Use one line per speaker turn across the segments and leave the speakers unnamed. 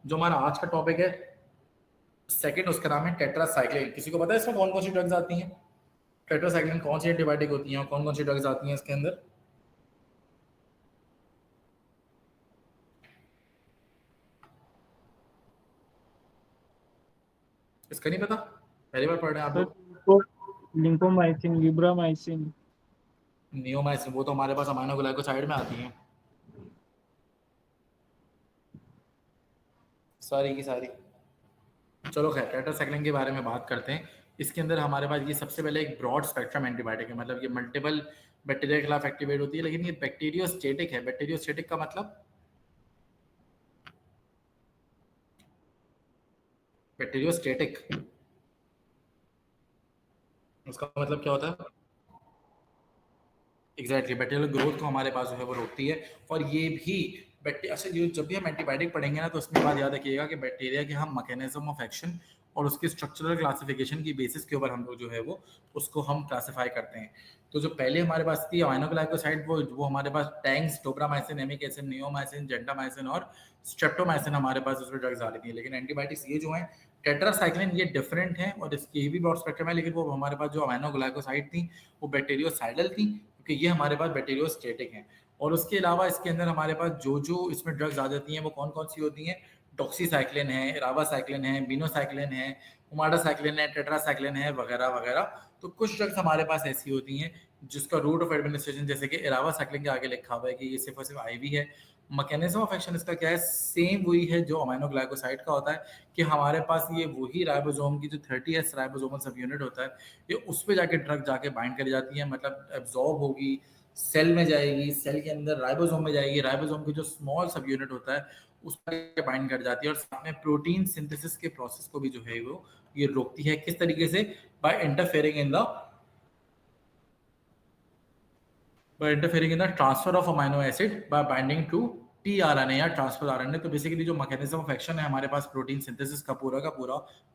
जो हमारा आज का टॉपिक है सेकंड, उसका नाम है टेट्रासाइक्लिन। किसी को पता है इसमें कौन कौन सी ड्रग्स आती हैं? टेट्रासाइक्लिन कौन सी एंटीबायोटिक होती हैं और कौन कौन सी ड्रग्स आती हैं इसके अंदर? इसका नहीं पता? पहली बार पढ़ रहे हैं आप
सर
लोग?
लिंकोमाइसिन, लिब्रामाइसिन।
नियोमाइसिन वो तो हमारे पास अमाइनो ग्लाइकोसाइड में आती हैं सारी की सारी। चलो खैर, टेट्रासाइक्लिन के बारे में बात करते हैं। इसके अंदर हमारे पास ये सबसे पहले एक ब्रॉड स्पेक्ट्रम एंटीबायोटिक है, मतलब ये मल्टीपल बैक्टीरिया के खिलाफ एक्टिवेट होती है, लेकिन ये बैक्टीरियोस्टेटिक है। बैक्टीरियोस्टेटिक का मतलब, बैक्टीरियोस्टेटिक उसका मतलब क्या होता है? एग्जैक्टली, बैक्टीरियल ग्रोथ को हमारे पास जो है वो रोकती है। और ये भी बैक्टीरिया, अच्छा ये जब भी हम एंटीबायोटिक पढ़ेंगे ना तो उसमें बात याद रखिएगा कि बैक्टीरिया के हम मैकेनिज्म ऑफ एक्शन और उसके स्ट्रक्चरल क्लासिफिकेशन की बेसिस के ऊपर हम लोग जो है वो उसको हम क्लासिफाई करते हैं। तो जो पहले हमारे पास थी अमाइनोग्लाइकोसाइड, वो हमारे पास टैंक्स, tobramycin, amic acid, neomycin, gentamicin और स्ट्रेप्टोमाइसिन हमारे पास उसमें ड्रग्स आ रही थी। लेकिन एंटीबायोटिक्स ये जो है टेट्रासाइक्लिन, ये डिफरेंट है और इसकी भी ब्रॉड स्पेक्ट्रम है, लेकिन वो हमारे पास जो अमाइनोग्लाइकोसाइड थी वो बैक्टीरियोसाइडल थी, क्योंकि ये हमारे पास बैक्टीरियोस्टेटिक हैं। और उसके अलावा इसके अंदर हमारे पास जो जो इसमें ड्रग्स आ जाती हैं वो कौन कौन सी होती हैं? डॉक्सीसाइक्लिन है, रावासाइक्लिन है, बिनोसाइक्लिन है, उमाडासाइक्लिन है, टेट्रासाइक्लिन है, वगैरह वगैरह। तो कुछ ड्रग्स हमारे पास ऐसी होती हैं जिसका रूट ऑफ एडमिनिस्ट्रेशन, जैसे कि रावासाइक्लिन के आगे लिखा हुआ है कि ये सिर्फ और सिर्फ आईवी है। मैकेनिज्म ऑफ एक्शन इसका क्या है? सेम वही है जो अमाइनोग्लाइकोसाइड का होता है, कि हमारे पास ये वही राइबोसोम की जो 30S राइबोसोमल सब यूनिट होता है, ये उस पे जाके ड्रग जाके बाइंड करी जाती है, मतलब एब्जॉर्ब होगी, सेल में जाएगी, सेल के अंदर राइबोसोम में जाएगी, राइबोसोम की जो स्मॉल सब यूनिट होता है उस पर बाइंड कर जाती है, और साथ में प्रोटीन सिंथेसिस के प्रोसेस को भी जो है वो ये रोकती है। किस तरीके से? By interfering in the transfer of amino acid by binding to tRNA या ट्रांसफर आरएनए। तो बेसिकली जो मैकेनिज्म ऑफ एक्शन है हमारे पास प्रोटीन सिंथेसिस का पूरा,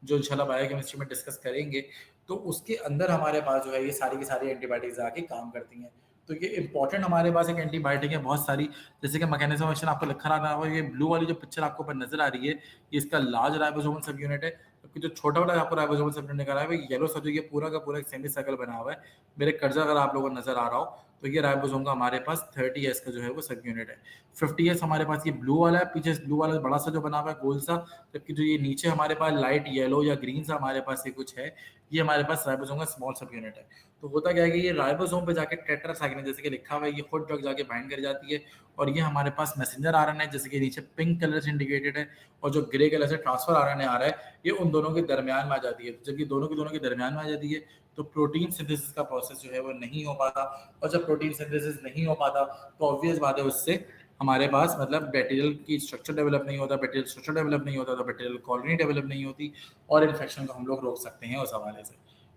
जो इंशाल्लाह बायोकेमिस्ट्री में डिस्कस करेंगे, तो उसके अंदर हमारे पास जो है ये सारी की सारी एंटीबायोटिक्स आके काम करती हैं। तो ये इंपॉर्टेंट हमारे पास एक एंटीबायोटिक है बहुत सारी। जैसे कि मैकेनिज्म ऑफ एक्शन आपको लिखा रहा था, ये ब्लू वाली जो पिक्चर आपको ऊपर नजर आ रही है, ये इसका लार्ज राइबोसोमल सब यूनिट है, जबकि जो छोटा वाला आपको राइबोसोमल सब यूनिट निकल रहा है वो येलो सा, जो ये पूरा का पूरा एक सेमी सर्कल बना हुआ है। मेरे कर्जा अगर आप लोगों को नजर आ रहा हो तो ये राइबोसोम का हमारे पास 30S का जो है वो सब यूनिट है। 50S हमारे पास ये ब्लू वाला है, पीछे ब्लू वाला बड़ा सा जो बना हुआ है गोल सा, जबकि जो ये नीचे हमारे पास लाइट येलो या ग्रीन सा हमारे पास ये कुछ है, ये हमारे पास राइबोसोम का स्मॉल सब यूनिट है। तो होता क्या है कि ये राइबोसोम पे जाके टेट्रासाइक्लिन जैसे कि लिखा हुआ है, ये खुद ड्रग जाके बाइंड कर जाती है, और ये हमारे पास मैसेंजर आरएनए जैसे कि नीचे पिंक कलर से इंडिकेटेड है, और जो ग्रे कलर से ट्रांसफर आरएनए आ रहा है, ये उन दोनों के दरमियान में आ जाती है। जब ये दोनों के दरमियान में आ जाती है तो प्रोटीन सिंथेसिस का प्रोसेस जो है वो नहीं हो पाता, और जब प्रोटीन सिंथेसिस नहीं हो पाता तो ऑब्वियस बात है उससे हमारे पास मतलब बैक्टीरियल की स्ट्रक्चर डेवलप नहीं होता, बैक्टीरियल स्ट्रक्चर डेवलप नहीं होता तो बैक्टीरियल कॉलोनी डेवलप नहीं होती, और इन्फेक्शन को हम लोग रोक सकते हैं उस हवाले से।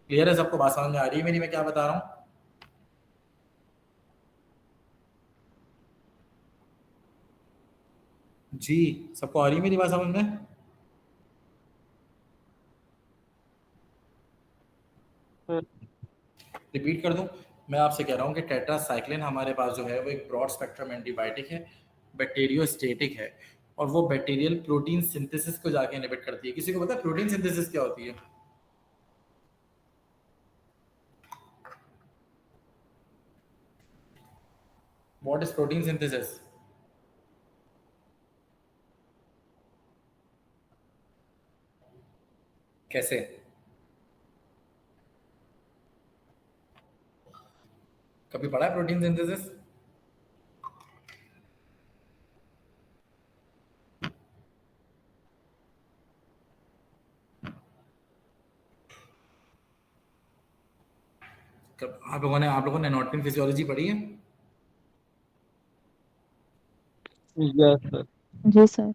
क्लियर है सबको? बात समझ में आ रही है मेरी, मैं क्या बता रहा हूँ? जी, सबको आ रही है मेरी बात समझ में?
सर
रिपीट कर दूं, मैं आपसे कह रहा हूँ कि टेट्रासाइक्लिन हमारे पास जो है वो एक ब्रॉड स्पेक्ट्रम एंटीबायोटिक है, बैक्टीरियोस्टेटिक है, और वो बैक्टीरियल प्रोटीन सिंथेसिस को जाके इनहिबिट करती है। किसी को पता है प्रोटीन सिंथेसिस क्या होती है? What is protein synthesis? कैसे? कभी पढ़ा है प्रोटीन सिंथेसिस? कब आप लोगों ने एनाटॉमी फिजियोलॉजी पढ़ी है?
Yes sir.
जी सर।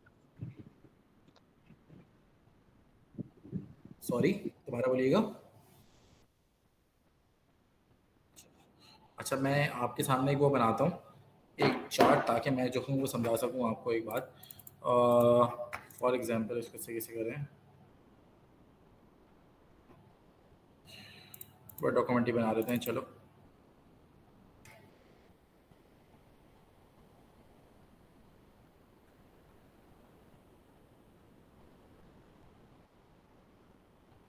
सॉरी, दोबारा बोलिएगा। अच्छा, मैं आपके सामने एक वो बनाता हूँ, एक चार्ट, ताकि मैं जो हूँ वो समझा सकूँ आपको एक बात। फॉर एग्जांपल इसको कैसे कैसे करें, वर्ड डॉक्यूमेंट ही बना देते हैं चलो।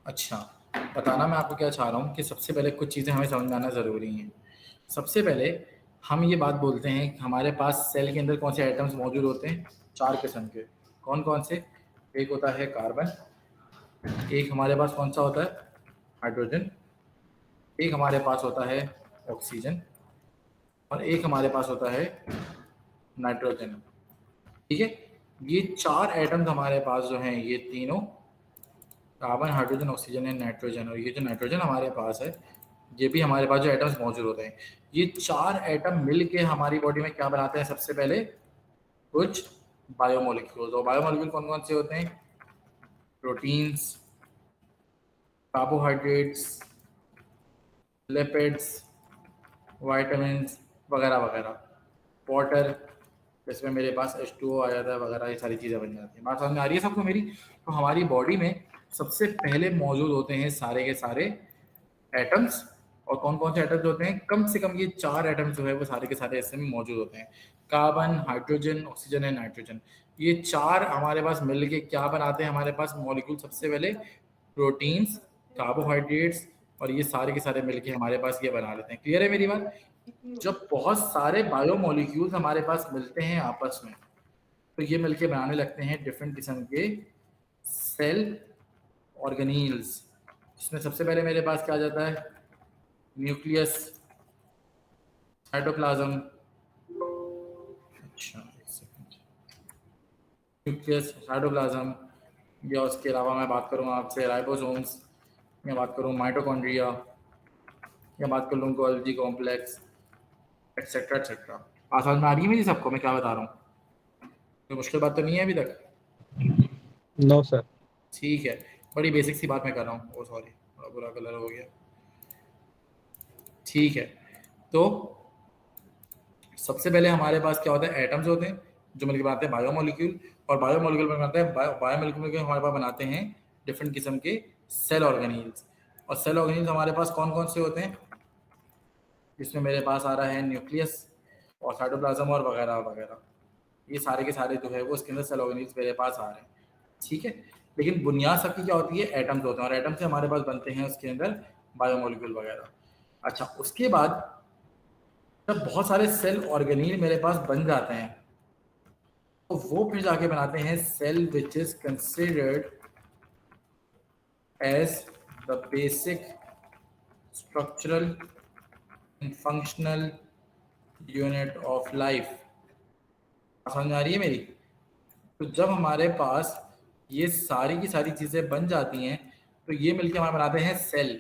अच्छा, बताना मैं आपको क्या चाह रहा हूँ कि सबसे पहले कुछ चीज़ें हमें समझ में आना ज़रूरी हैं। सबसे पहले हम ये बात बोलते हैं कि हमारे पास सेल के अंदर कौन से आइटम्स मौजूद होते हैं, 4 किस्म के। कौन-कौन से? एक होता है कार्बन, एक हमारे पास कौन-सा होता है? हाइड्रोजन, एक हमारे पास होता है ऑक्सीजन और एक हमारे पास होता है नाइट्रोजन। ठीक है? ये 4 एटम्स हमारे पास जो हैं, ये तीनों carbon, hydrogen, oxygen and nitrogen, और ये जो नाइट्रोजन हमारे पास है, ये भी हमारे पास जो एटम्स मौजूद होते हैं, ये 4 एटम मिल के हमारी बॉडी में क्या बनाते हैं? सबसे पहले कुछ बायोमोलिक्यूल्स। और बायोमोलिक्यूल कौन-कौन से होते हैं? प्रोटीन्स, कार्बोहाइड्रेट्स, लिपिड्स, विटामिन्स वगैरह वगैरह, वाटर, जिसमें मेरे पास H2O आ जाता है वगैरह, ये सारी चीज़ें बन जाती हैं। बात समझ में आ रही है सबको मेरी? तो हमारी बॉडी में सबसे पहले मौजूद होते हैं सारे के सारे एटम्स। और कौन कौन से एटम्स होते हैं? कम से कम ये 4 एटम्स जो है वो सारे के सारे इसमें मौजूद होते हैं। Carbon, hydrogen, oxygen and nitrogen. ये 4 हमारे पास मिल के क्या बनाते हैं? हमारे पास मॉलिक्यूल सबसे पहले प्रोटीन्स, कार्बोहाइड्रेट्स, और ये सारे के सारे मिलके हमारे पास ये बना लेते हैं। क्लियर है मेरी बात? जब बहुत सारे बायोमोलिक्यूल्स हमारे पास मिलते हैं आपस में, तो ये मिलके बनाने लगते हैं डिफरेंट किस्म के सेल ऑर्गेनील्स, जिसमें सबसे पहले मेरे पास क्या आ जाता है? न्यूक्लियस, साइटोप्लाज्म, अच्छा एक सेकंड, न्यूक्लियस, साइटोप्लाज्म, या उसके अलावा मैं बात करूँ आपसे राइबोसोम्स, या बात करूँ माइटोकॉन्ड्रिया, या बात कर लूँ गोल्गी कॉम्प्लेक्स, एक्सेट्रा एक्सेट्रा। आसान में आ रही है मेरी सबको मैं क्या बता रहा हूँ? कोई मुश्किल बात तो नहीं है अभी तक?
No sir.
ठीक है, बड़ी बेसिक सी बात मैं कर रहा हूँ। ओ सॉरी, बड़ा बुरा कलर हो गया। ठीक है, तो सबसे पहले हमारे पास क्या होता है? एटम्स होते हैं जो मिलकर बनाते हैं बायोमोलिक्यूल, और बायोमोलिक्यूल बनाते हैं बायोमोलिक्यूल के हमारे पास बनाते हैं डिफरेंट किस्म के सेल ऑर्गेनील्स। और सेल ऑर्गेनील्स हमारे पास कौन कौन से होते हैं? इसमें मेरे पास आ रहा है न्यूक्लियस और साइटोप्लाज्म और वगैरह वगैरह, ये सारे के सारे जो है वो इसके अंदर सेल ऑर्गेनील्स मेरे पास आ रहे हैं। ठीक है, लेकिन बुनियाद सबकी क्या होती है? एटम्स होते हैं, और एटम से हमारे पास बनते हैं उसके अंदर बायोमोलिक्यूल वगैरह। अच्छा, उसके बाद जब बहुत सारे सेल ऑर्गेनील मेरे पास बन जाते हैं, तो वो फिर जाके बनाते हैं cell which is considered as the basic structural and functional unit of life. समझ आ रही है मेरी? तो जब हमारे पास ये सारी की सारी चीजें बन जाती हैं, तो ये मिलके हमारे बनाते हैं सेल।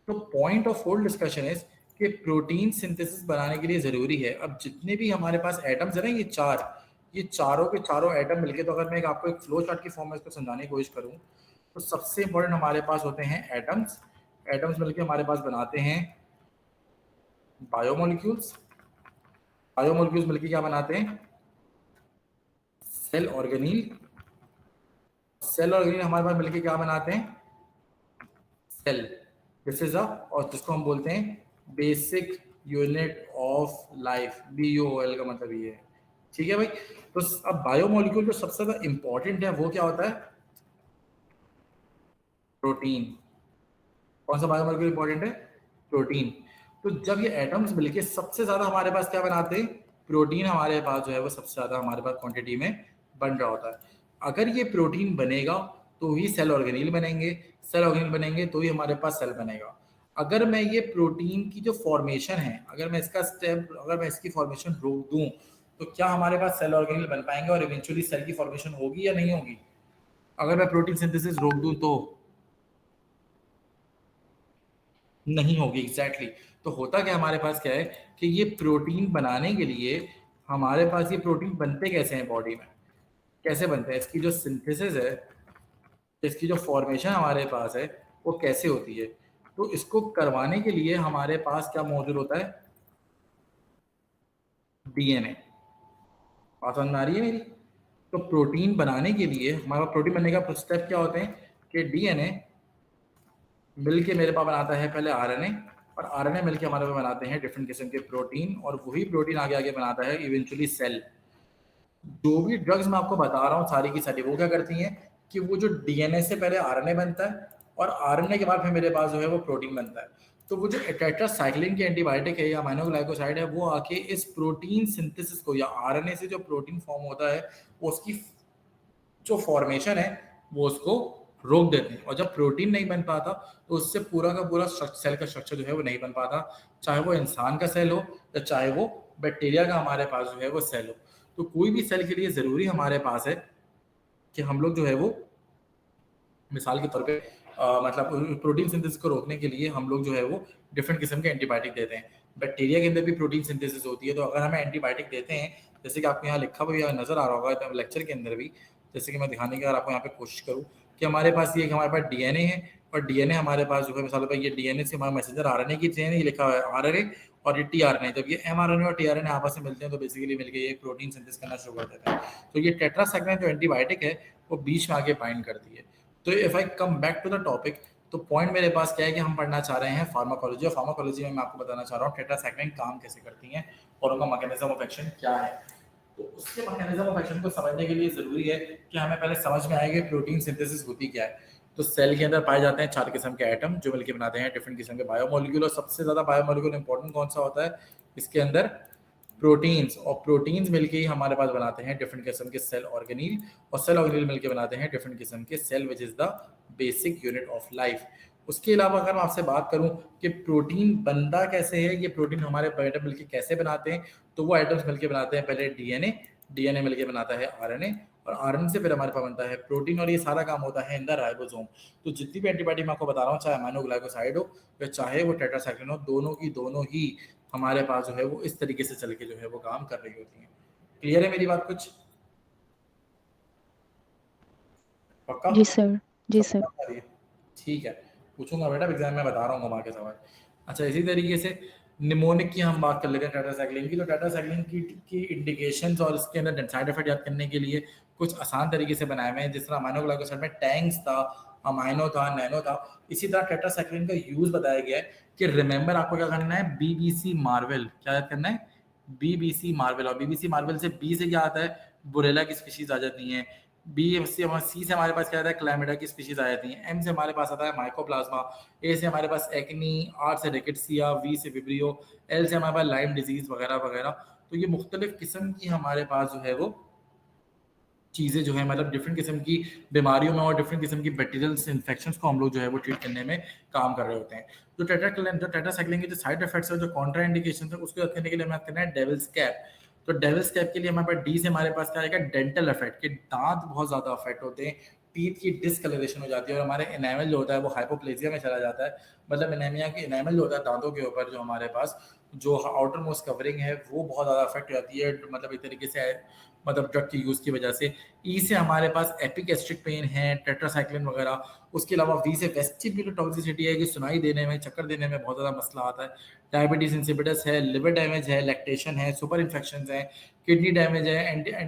तो point of whole discussion is कि प्रोटीन सिंथेसिस बनाने के लिए जरूरी है, अब जितने भी हमारे पास एटम्स है ना, ये चारों के चारों एटम मिलके, तो अगर मैं आपको एक फ्लो चार्ट की फॉर्म में इसको समझाने की कोशिश करूं, तो सबसे इंपॉर्टेंट हमारे पास होते हैं एटम्स। एटम्स मिलके हमारे पास बनाते हैं बायोमोलिक्यूल्स, बायोमोलिक्यूल्स मिलके क्या बनाते हैं? सेल ऑर्गेनील, सेल ऑर्गेनील हमारे पास मिलके क्या बनाते हैं? सेल। दिस इज अ, और जिसको हम बोलते हैं basic unit of life, BUOL का मतलब ये है। ठीक है भाई? तो अब बायोमोलिक्यूल जो सबसे ज्यादा इंपॉर्टेंट है वो क्या होता है? प्रोटीन। कौन सा बायोमोलिक्यूल इंपॉर्टेंट है? प्रोटीन। तो जब ये एटम्स मिलके सबसे ज्यादा हमारे पास क्या बनाते हैं? प्रोटीन हमारे पास जो है वो सबसे ज्यादा हमारे पास क्वांटिटी में बन रहा होता है। अगर ये प्रोटीन बनेगा तो ही सेल ऑर्गेनील बनेंगे, सेल ऑर्गेनील बनेंगे तो ही हमारे पास सेल बनेगा। अगर मैं ये प्रोटीन की जो फॉर्मेशन है, अगर मैं इसका स्टेप, अगर मैं इसकी फॉर्मेशन रोक दूं, तो क्या हमारे पास सेल ऑर्गेनील बन पाएंगे और इवेंचुअली सेल की फॉर्मेशन होगी या नहीं होगी? अगर मैं प्रोटीन सिंथेसिस रोक दूं तो नहीं होगी। Exactly exactly। तो होता क्या हमारे पास क्या है कि ये प्रोटीन बनाने के लिए हमारे पास ये प्रोटीन बनते कैसे हैं बॉडी में? कैसे बनते हैं? इसकी जो सिंथेसिस है, इसकी जो फॉर्मेशन हमारे पास है, वो कैसे होती है? तो इसको करवाने के लिए हमारे पास क्या मौजूद होता है? DNA। बात समझ में आ रही है मेरी? तो प्रोटीन बनाने के लिए हमारा प्रोटीन बनने का स्टेप क्या होते हैं कि DNA मिलके मेरे पास बनाता है पहले RNA, और RNA मिलके हमारे पास बनाते हैं डिफरेंट किस्म के प्रोटीन, और वही प्रोटीन आगे आगे बनाता है इवेंचुअली सेल। जो भी ड्रग्स मैं आपको बता रहा हूँ सारी की सारी वो क्या करती हैं कि वो जो DNA से पहले RNA बनता है, और आरएनए के बाद फिर मेरे पास जो है वो प्रोटीन बनता है। तो वो जो टेट्रासाइक्लिन की एंटीबायोटिक है या अमाइनोग्लाइकोसाइड है, वो आके इस प्रोटीन सिंथेसिस को या आरएनए से जो प्रोटीन फॉर्म होता है उसकी जो फॉर्मेशन है वो उसको रोक देते हैं, और जब प्रोटीन नहीं बन पाता तो उससे पूरा का पूरा सेल का स्ट्रक्चर जो है वो नहीं बन पाता, चाहे वो इंसान का सेल हो या चाहे वो बैक्टीरिया का हमारे पास जो है वो सेल हो। तो कोई भी सेल के लिए ज़रूरी हमारे पास है कि हम लोग जो है वो मिसाल के तौर पे मतलब प्रोटीन सिंथेसिस को रोकने के लिए हम लोग जो है वो डिफरेंट किस्म के एंटीबायोटिक देते हैं। बैक्टीरिया के अंदर भी प्रोटीन सिंथेसिस होती है, तो अगर हमें एंटीबायोटिक देते हैं, जैसे कि आपको यहाँ लिखा हुआ नजर आ रहा होगा लेक्चर के अंदर भी, जैसे कि मैं दिखाने की अगर आपको यहाँ पे कोशिश करूँ कि हमारे पास ये हमारे पास डीएनए है, और डीएनए हमारे पास जो है मिसाल पर ये डीएनए से हमारा मैसेंजर आरएनए की चेन है, ये लिखा हुआ है आरएनए और ये टीआरएनए। जब ये एमआरएनए और टीआरएनए आपस में मिलते हैं तो बेसिकली मिलकर ये प्रोटीन सिंथेसिस करना शुरू कर देते हैं। तो ये टेट्रासाइक्लिन जो एंटीबायोटिक है वो बीच में आके बाइंड करती है। तो if I come back to the topic, तो पॉइंट मेरे पास क्या है कि हम पढ़ना चाह रहे हैं फार्माकोलॉजी, और फार्माकोलॉजी में मैं आपको बताना चाह रहा हूँ टेट्रासाइक्लिन काम कैसे करती हैं और उनका मैकेनिज्म ऑफ एक्शन क्या है। तो उसके मैकेनिज्म ऑफ एक्शन को समझने के लिए जरूरी है कि हमें पहले समझ में आएगा प्रोटीन सिंथेसिस होती क्या है। तो सेल के अंदर पाए जाते हैं 4 किस्म के एटम जो मिलकर बनाते हैं डिफरेंट किस्म के बायोमोलिक्यूल, और सबसे ज्यादा बायोमोलिक्यूल इंपॉर्टेंट कौन सा होता है इसके अंदर? प्रोटीन्स। और प्रोटीन्स मिलके ही हमारे पास बनाते हैं डिफरेंट किस्म के सेल ऑर्गेनील, और सेल ऑर्गेनील मिलके बनाते हैं डिफरेंट किस्म के cell which is the basic unit of life. उसके अलावा अगर मैं आपसे बात करूं कि प्रोटीन बनता कैसे है, ये प्रोटीन हमारे एटम मिलके कैसे बनाते हैं, तो वो एटम्स मिलके बनाते हैं पहले डीएनए, डीएनए मिलके बनाता है आरएनए, और आरएनए से फिर हमारे पास बनता है प्रोटीन, और ये सारा काम होता है इन द राइबोसोम। तो जितनी भी एंटीबॉडी मैं आपको बता रहा हूँ, चाहे अमाइनोग्लाइकोसाइड हो या चाहे वो टेट्रासाइक्लिन हो, दोनों की दोनों ही हमारे पास जो है वो इस तरीके से चल के जो है वो काम कर रही होती है। क्लियर है मेरी बात कुछ? पक्का?
जी सर। जी
समझ
सर।
आ रही है? ठीक है, पूछूंगा बेटा एग्जाम में, बता रहा हूँ घुमा के सवाल। अच्छा, इसी तरीके से निमोनिक की हम बात कर लेते हैं टेट्रासाइक्लिन की। तो टेट्रासाइक्लिन की इंडिकेशंस और इसके अंदर साइड इफेक्ट याद करने के लिए कुछ आसान तरीके से बनाए हुए हैं। जिस तरह अमाइनोग्लाइकोसाइड में टैंक्स था, अमाइनो था, नैनो था, इसी तरह टेट्रासाइक्लिन का यूज बताया गया है कि रिमेंबर आपको क्या करना है, बीबीसी मार्वल, क्या याद करना है? BBC Marvel. और बीबीसी मार्वल से बी से क्या आता है? बुरेला की स्पीशीज आ जाती हैं। बी से सी से हमारे पास क्या आता है? क्लैमिडा की स्पीशीज आ जाती हैं। एम से हमारे पास आता है माइकोप्लाज्मा। ए से हमारे पास एक्नी, आर से रिकेट्सिया, वी से विब्रियो, एल से हमारे पास लाइम डिजीज वगैरह वगैरह। तो ये मुख्तलिफ किस्म की हमारे पास जो है वो चीज़ें जो है, मतलब डिफरेंट किस्म की बीमारियों में और डिफरेंट किस्म की बैक्टीरियल इन्फेक्शंस को हम लोग जो है वो ट्रीट करने में काम कर रहे होते हैं। तो टेट्रासाइक्लिन के जो साइड इफेक्ट्स है, जो कॉन्ट्रा इंडिकेशन है, उसको याद करने के लिए हमें याद करना है डेविल्स कैप। तो डेविल्स कैप के लिए हमारे पास डी से हमारे पास क्या आएगा? डेंटल इफेक्ट, के दांत बहुत ज्यादा अफेक्ट होते हैं, टीथ की डिसकलरेशन हो जाती है, और हमारे एनामल जो होता है वो हाइपोप्लेजिया में चला जाता है। मतलब एनीमिया की एनामल जो होता है दांतों के ऊपर, जो हमारे पास जो आउटर मोस्ट कवरिंग है वो बहुत ज्यादा अफेक्ट हो जाती है, मतलब एक तरीके से मतलब ड्रग के यूज की वजह से। ई से हमारे पास एपिगैस्ट्रिक पेन है, टेट्रासाइक्लिन वगैरह। उसके अलावा वी से वेस्टिबुलर टॉक्सिसिटी है कि सुनाई देने में, चक्कर देने में बहुत ज़्यादा मसला आता है। डायबिटीज इंसिपिडस है, लिवर डैमेज है, लैक्टेशन है, सुपर इन्फेक्शन है, किडनी डैमेज है,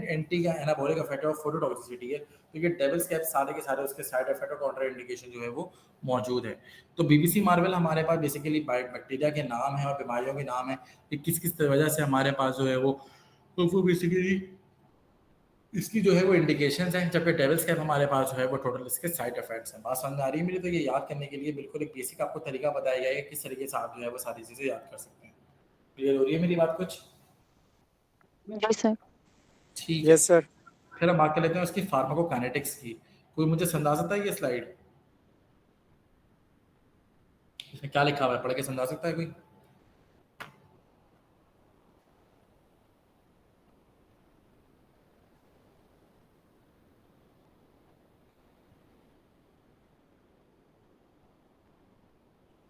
एंटी का एनाबॉलिक इफेक्ट है, और फोटोटॉक्सिसिटी है। तो ये डेविल्स कैप सारे के सारे उसके साइड इफेक्ट और कॉन्ट्रा इंडिकेशन जो है वो मौजूद है। तो बीबीसी मार्वल हमारे पास बेसिकली बैक्टीरिया के नाम है और बीमारियों के नाम है कि किस किस वजह से हमारे पास जो है वो बेसिकली इसकी जो है वो इंडिकेशंस हैं, जबकि डेविल्स कैप हमारे पास जो है वो टोटल इसके साइड इफेक्ट्स हैं। बात समझ में आ रही है मेरी? तो ये याद करने के लिए बिल्कुल एक बेसिक आपको तरीका बताया गया है कि किस तरीके से आप जो है वो सारी चीज़ें याद कर सकते हैं। क्लियर हो रही है मेरी बात कुछ?
जी सर।
ठीक है,
यस सर।
फिर हम बात कर लेते हैं उसकी फार्माकोकाइनेटिक्स की। कोई मुझे समझा सकता है ये स्लाइड, इसमें क्या लिखा हुआ है, पढ़ के समझा सकता है कोई?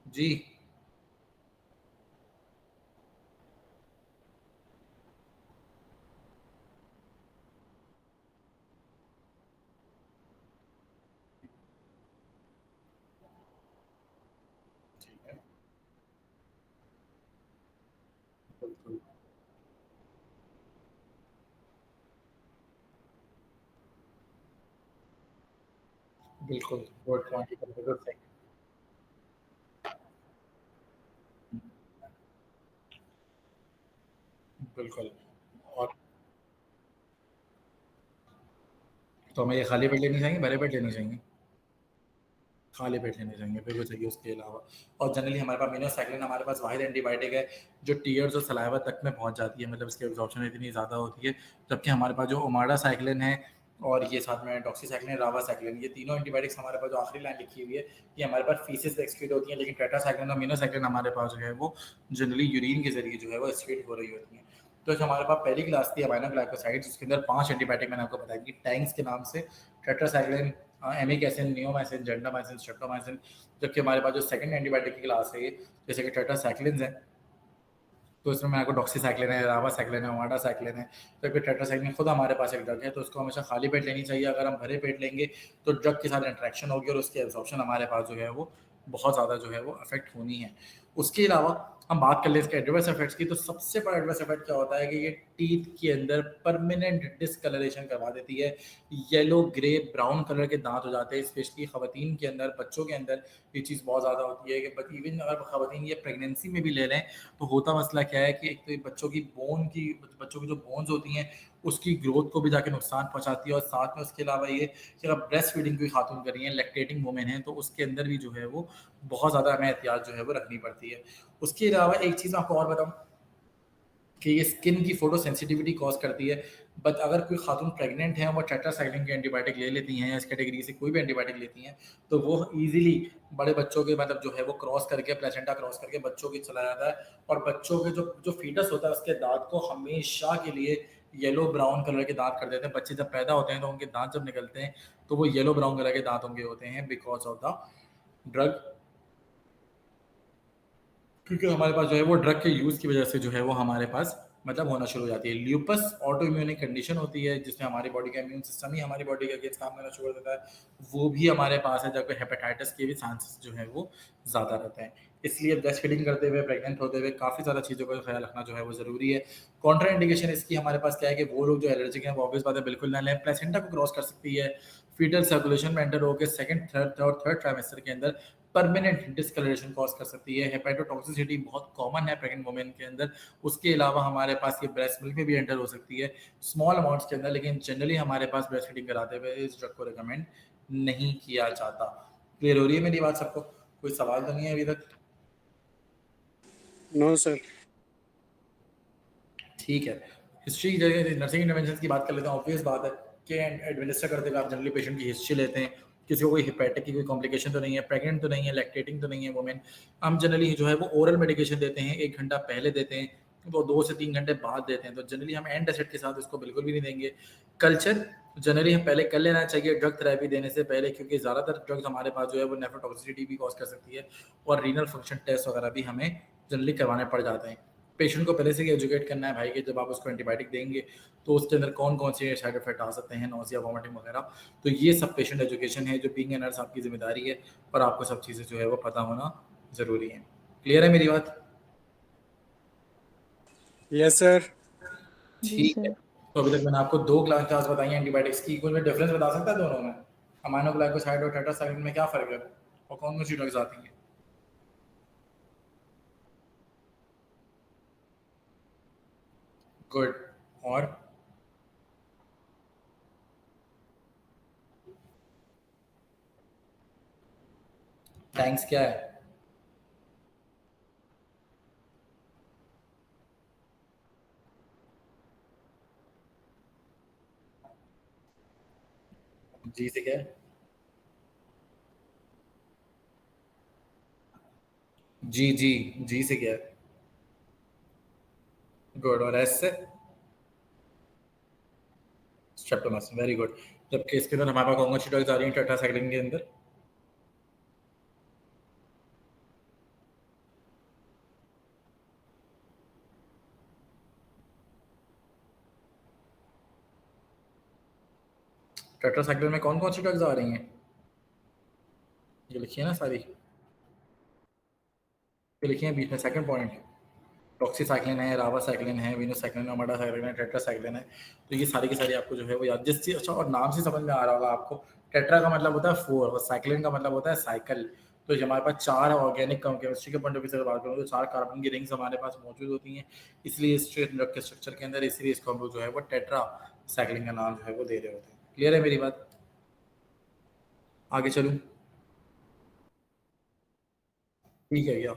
जी ठीक है, बिल्कुल बिल्कुल, गुड पॉइंट, बिल्कुल सही। बिल्कुल। और तो हमें ये खाली पेट लेनी चाहिए, भरे पेट लेनी चाहिए? खाली पेट लेने चाहिए, बिल्कुल चाहिए उसके अलावा। और जनरली हमारे पास मिनोसाइक्लिन हमारे पास वाहिद एंटीबायोटिक है जो टीयर्स और सलाइवा तक में पहुंच जाती है, मतलब इसकी एब्जॉर्प्शन इतनी ज़्यादा होती है। जबकि हमारे पास जो ओमाडा साइक्लिन है और ये साथ में डॉक्सीसाइक्लिन, रावासाइक्लिन, ये तीनों एंटीबायोटिक्स हमारे पास जो आखिरी लाइन लिखी हुई है ये हमारे पास फीसेस पे एक्सक्रीट होती है, लेकिन टेट्रासाइक्लिन और मिनोसाइक्लिन हमारे पास जो है वो जनरली यूरिन के जरिए जो है वो एक्सक्रीट हो रही होती है। तो जो हमारे पास पहली क्लास थी अमाइनोग्लाइकोसाइड्स, उसके अंदर 5 एंटीबायोटिक मैंने आपको बताया कि टैंक्स के नाम से टेट्रासाइक्लिन, एमिक एसिड, नियोमाइसिन, जेंडामाइसिन, स्ट्रेप्टोमाइसिन। जबकि हमारे पास जो सेकंड एंटीबायोटिक की क्लास है ये, जैसे कि टेट्रासाइक्लिन है, तो इसमें मेरे को डॉक्सीसाइक्लिन है, रावासाइक्लिन है, ओमाडासाइक्लिन है। तो फिर टेट्रासाइक्लिन खुद हमारे पास एक ड्रग है, तो उसको हमेशा खाली पेट लेनी चाहिए। अगर हम भरे पेट लेंगे तो ड्रग के साथ इंटरेक्शन होगी और उसकी एब्जॉर्प्शन हमारे पास जो है वो बहुत ज़्यादा जो है वो अफेक्ट होनी है। उसके अलावा हम बात कर लें इसके एडवर्स इफेक्ट्स की, तो सबसे बड़ा एडवर्स इफेक्ट क्या होता है कि ये टीथ के अंदर परमानेंट डिसकलरेशन करवा देती है। येलो, ग्रे, ब्राउन कलर के दांत हो जाते हैं, स्पेशली खवातीन के अंदर, बच्चों के अंदर ये चीज़ बहुत ज़्यादा होती है कि इवन अगर खवातीन ये प्रेगनेंसी में भी ले लें तो होता मसला क्या है कि एक तो ये बच्चों की जो बोन्स होती हैं उसकी ग्रोथ को भी जाके नुकसान पहुंचाती है। और साथ में उसके अलावा ये कि अगर ब्रेस्ट फीडिंग कोई खातून कर रही है, लैक्टेटिंग वुमेन है, तो उसके अंदर भी जो है वो बहुत ज़्यादा हमें एहतियात जो है वो रखनी पड़ती है। उसके अलावा एक चीज़ मैं आपको और बताऊँ कि ये स्किन की फोटो सेंसिटिविटी कॉज करती है। बट अगर कोई खातून प्रेग्नेंट है, वो टेट्रासाइक्लिन के एंटीबायोटिक ले लेती हैं या इस कैटेगरी से कोई भी एंटीबायोटिक लेती हैं, तो वो इजीली बड़े बच्चों के मतलब जो है वो क्रॉस करके, प्लेसेंटा क्रॉस करके बच्चों की चला जाता है। और बच्चों के जो जो फीटस होता है उसके दांत को हमेशा के लिए येलो ब्राउन कलर के दांत कर देते हैं। बच्चे जब पैदा होते हैं तो उनके दांत जब निकलते हैं तो वो येलो ब्राउन कलर के दांत उनके होते हैं, बिकॉज ऑफ द ड्रग। क्योंकि हमारे पास जो है वो ड्रग के यूज़ की वजह से जो है वो हमारे पास मतलब होना शुरू हो जाती है। ल्यूपस ऑटो इम्यूनिक कंडीशन होती है जिसमें हमारी बॉडी का इम्यून सिस्टम ही हमारी बॉडी के अगेंस्ट काम करना शुरू कर देता है, वो भी हमारे पास है। जबकि हेपेटाइटिस के भी चांसेस जो है वो ज़्यादा रहते हैं। इसलिए ब्रेस्ट फीडिंग करते हुए, प्रेग्नेंट होते हुए काफ़ी ज़्यादा चीज़ों का ख्याल रखना जो है वो ज़रूरी है। कॉन्ट्रा इंडिकेशन इसकी हमारे पास क्या है कि वो लोग जो एलर्जिक हैं वो ऑब्वियस बात है बिल्कुल ना लें। प्लेसेंटा को क्रॉस कर सकती है, फीटल सर्कुलेशन में एंटर होकर सेकंड, थर्ड और थर्ड ट्राइमेस्टर के अंदर परमानेंट डिस्कलरेशन कॉज कर सकती है। हेपेटोटॉक्सिसिटी बहुत कॉमन है प्रेग्नेंट वुमेन के अंदर। उसके अलावा हमारे पास ये ब्रेस्ट मिल्क में भी एंटर हो सकती है स्मॉल अमाउंट्स के अंदर, लेकिन जनरली हमारे पास ब्रेस्ट फीडिंग कराते हुए इस ड्रग को रिकमेंड नहीं किया जाता। क्लियर हो रही है मेरी बात सबको? कोई सवाल तो नहीं है अभी तक?
No sir.
ठीक है। हिस्ट्री नर्सिंग इंटरवेंशन की बात कर लेते हैं। ऑब्वियस बात है कि एडमिनिस्टर करते हुए आप जनरली पेशेंट की हिस्ट्री लेते हैं, किसी को कोई हिपैटिक की कोई कॉम्प्लिकेशन तो नहीं है, प्रेग्नेंट तो नहीं है, लैक्टेटिंग तो नहीं है वुमेन। हम जनरली जो है वो ओरल मेडिकेशन देते हैं, 1 घंटा पहले देते हैं, वो 2 से 3 घंटे बाद देते हैं। तो जनरली हम एंटासिड के साथ इसको बिल्कुल भी नहीं देंगे। कल्चर जनरली हम पहले कर लेना चाहिए ड्रग थेरेपी देने से पहले, क्योंकि ज़्यादातर ड्रग्स हमारे पास जो है वो नेफ्रोटॉक्सिसिटी भी कॉज कर सकती है और रीनल फंक्शन टेस्ट वगैरह भी हमें जनरली करवाने पड़ जाते हैं। पेशेंट को पहले से ही एजुकेट करना है भाई कि जब आप उसको एंटीबायोटिक देंगे तो उसके अंदर कौन कौन से साइड इफेक्ट आ सकते हैं, नोजिया, वॉमिटिंग वगैरह। तो ये सब पेशेंट एजुकेशन है जो बीइंग ए नर्स आपकी जिम्मेदारी है, और आपको सब चीज़ें जो है वो पता होना ज़रूरी है। क्लियर है मेरी बात?
Yes sir.
जी
ठीक है।
सर।
तो अभी तक मैंने आपको 2 क्लास बताई हैं एंटीबायोटिक्स की। कोई डिफरेंस बता सकता है दोनों में? अमाइनोग्लाइकोसाइड और टेट्रासाइक्लिन में क्या फ़र्क है और कौन कौन सी ड्रग्स आती हैं? गुड। और थैंक्स क्या है? जी से क्या है? जी जी। जी से क्या है? गुड। और एस से? Streptomycin, very good. जबकि इसके अंदर हमारे पास कौन सी ड्रग्स आ रही हैं टेट्रासाइक्लिन के अंदर? टेट्रासाइक्लिन में कौन कौन सी ड्रग्स आ रही हैं? ये लिखिए ना सारी, ये लिखिए बीच में सेकंड पॉइंट। डॉक्सीसाइक्लिन है, रावासाइक्लिन है, विनोसाइक्लिन है, ओमाडासाइक्लिन है, टेट्रासाइक्लिन है। तो ये सारी की सारी आपको जो है वो याद, जिस चीज अच्छा और नाम से समझ में आ रहा होगा आपको। टेट्रा का मतलब होता है 4 और साइक्लिन का मतलब होता है साइकिल। तो ये हमारे पास 4 ऑर्गेनिक केमिस्ट्री के पॉइंट ऑफ व्यू से बात करूँ तो 4 कार्बन की रिंग्स हमारे पास मौजूद होती हैं, इसलिए इस ड्रग के स्ट्रक्चर के अंदर, इसलिए इसको हम लोग जो है वो टेट्रा साइक्लिन का नाम जो है वो दे रहे होते हैं। क्लियर है मेरी बात? आगे चलूँ? ठीक है भैया।